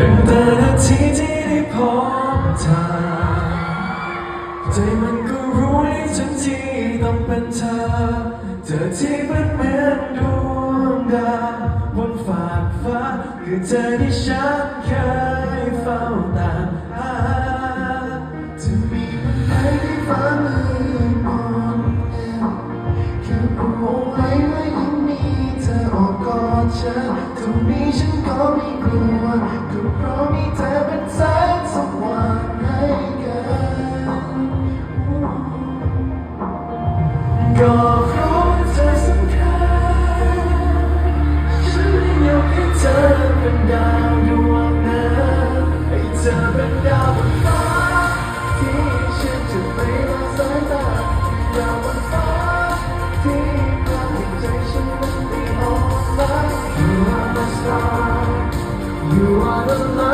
ตั้งแต่นาทีที่ได้พบเธอใจมันก็รู้ในทันทีต้องเป็นเธอที่เป็นเหมือนดวงดาวบนฟากฟ้าคือเธอที่ฉันเคยเฝ้าตามหาจะมีวันไหนที่ฟ้ามืดมนแค่รู้ไว้ว่ายังมีเธอออกกอดฉันตรงนี้ฉันก็ไม่กลัวก็เพราะมีเธอเป็นแสงสว่างให้กันก็เพราะเธอสำคัญฉันเลยยกให้เธอเป็นดาวดวงนั้นให้เธอเป็นดาวบนฟ้าที่ฉันจะไม่ละสายตาดาวบนฟ้าที่ทำให้ใจฉันมันไม่อ่อนล้า You are the star You are the light